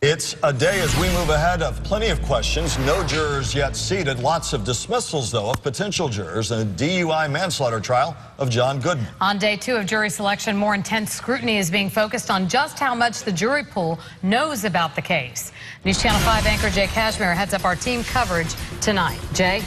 It's a day as we move ahead of plenty of questions. No jurors yet seated. Lots of dismissals, though, of potential jurors in a DUI manslaughter trial of John Goodman. On day 2 of jury selection, more intense scrutiny is being focused on just how much the jury pool knows about the case. News Channel 5 anchor Jay Cashmere heads up our team coverage tonight. Jay?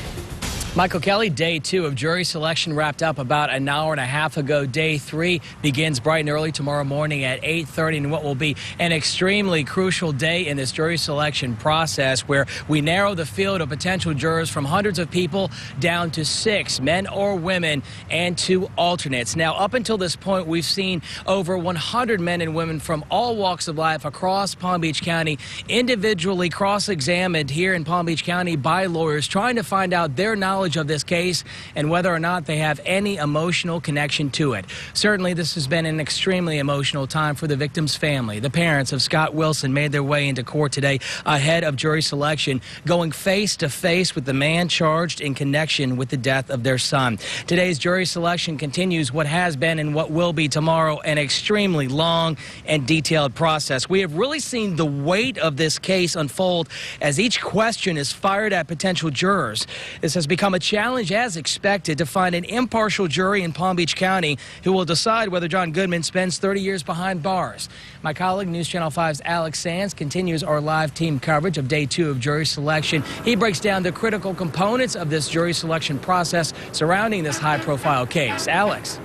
Michael Kelly, day 2 of jury selection wrapped up about an hour and a half ago. Day 3 begins bright and early tomorrow morning at 8:30 in what will be an extremely crucial day in this jury selection process, where we narrow the field of potential jurors from hundreds of people down to 6, men or women, and 2 alternates. Now, up until this point, we've seen over 100 men and women from all walks of life across Palm Beach County individually cross-examined here in Palm Beach County by lawyers, trying to find out their knowledge of this case and whether or not they have any emotional connection to it. Certainly, this has been an extremely emotional time for the victim's family. The parents of Scott Wilson made their way into court today ahead of jury selection, going face to face with the man charged in connection with the death of their son. Today's jury selection continues what has been and what will be tomorrow an extremely long and detailed process. We have really seen the weight of this case unfold as each question is fired at potential jurors. This has become a challenge, as expected, to find an impartial jury in Palm Beach County who will decide whether John Goodman spends 30 years behind bars. My colleague, News Channel 5's Alex Sands, continues our live team coverage of day 2 of jury selection. He breaks down the critical components of this jury selection process surrounding this high-profile case. Alex.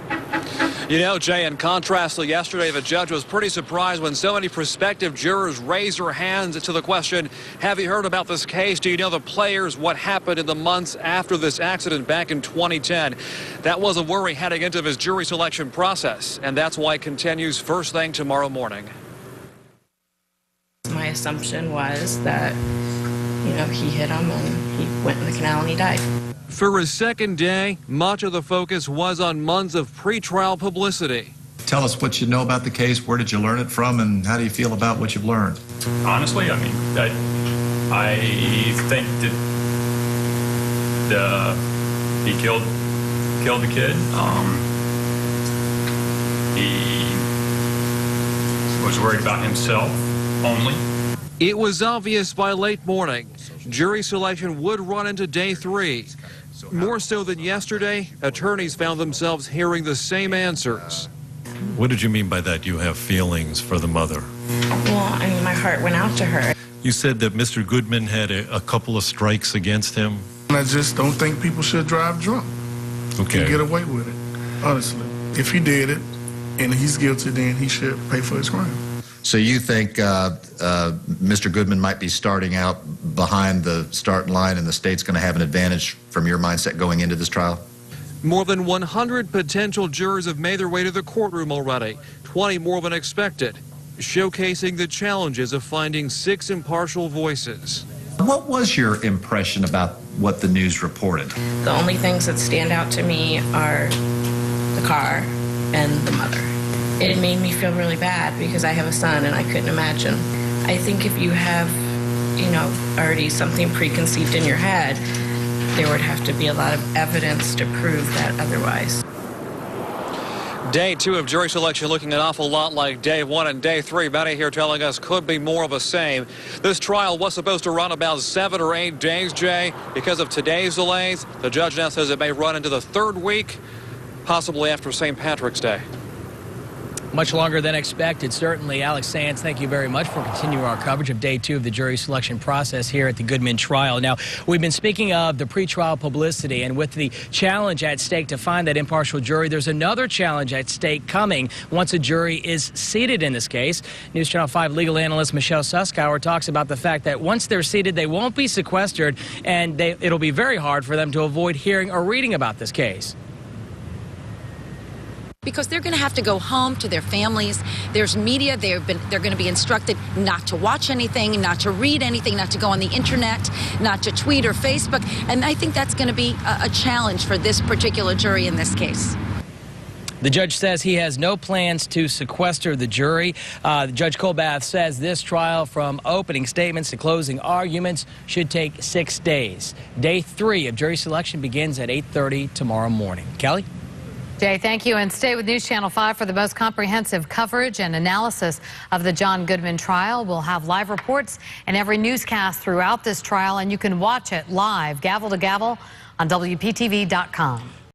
You know, Jay, in contrast to yesterday, the judge was pretty surprised when so many prospective jurors raised their hands to the question, have you heard about this case? Do you know the players? What happened in the months after this accident back in 2010? That was a worry heading into this jury selection process, and that's why it continues first thing tomorrow morning. My assumption was that, you know, he hit him and he went in the canal and he died. For his second day, much of the focus was on months of pretrial publicity. Tell us what you know about the case, where did you learn it from, and how do you feel about what you've learned? Honestly, I mean, I think that he killed the kid. He was worried about himself only. It was obvious by late morning, jury selection would run into day 3. More so than yesterday, attorneys found themselves hearing the same answers. What did you mean by that? You have feelings for the mother? Well, I mean, my heart went out to her. You said that Mr. Goodman had a couple of strikes against him. I just don't think people should drive drunk. Okay. And get away with it, honestly. If he did it and he's guilty, then he should pay for his crime. So you think Mr. Goodman might be starting out behind the starting line and the state's going to have an advantage from your mindset going into this trial? More than 100 potential jurors have made their way to the courtroom already, 20 more than expected, showcasing the challenges of finding 6 impartial voices. What was your impression about what the news reported? The only things that stand out to me are the car and the mother. It made me feel really bad because I have a son and I couldn't imagine. I think if you have, you know, already something preconceived in your head, there would have to be a lot of evidence to prove that otherwise. Day 2 of jury selection looking an awful lot like day 1 and day 3. Many here telling us could be more of the same. This trial was supposed to run about 7 or 8 days, Jay. Because of today's delays, the judge now says it may run into the 3rd week, possibly after St. Patrick's Day. Much longer than expected, certainly. Alex Sands, thank you very much for continuing our coverage of day 2 of the jury selection process here at the Goodman trial. Now, we've been speaking of the pretrial publicity, and with the challenge at stake to find that impartial jury, there's another challenge at stake coming once a jury is seated in this case. News Channel 5 legal analyst Michelle Suskauer talks about the fact that once they're seated, they won't be sequestered, and it'll be very hard for them to avoid hearing or reading about this case. Because they're going to have to go home to their families. There's media. They're going to be instructed not to watch anything, not to read anything, not to go on the internet, not to tweet or Facebook. And I think that's going to be a challenge for this particular jury in this case. The judge says he has no plans to sequester the jury. Judge Colbath says this trial, from opening statements to closing arguments, should take 6 days. Day 3 of jury selection begins at 8:30 tomorrow morning. Kelly? Jay, thank you. And stay with News Channel 5 for the most comprehensive coverage and analysis of the John Goodman trial. We'll have live reports and every newscast throughout this trial, and you can watch it live, gavel to gavel, on WPTV.com.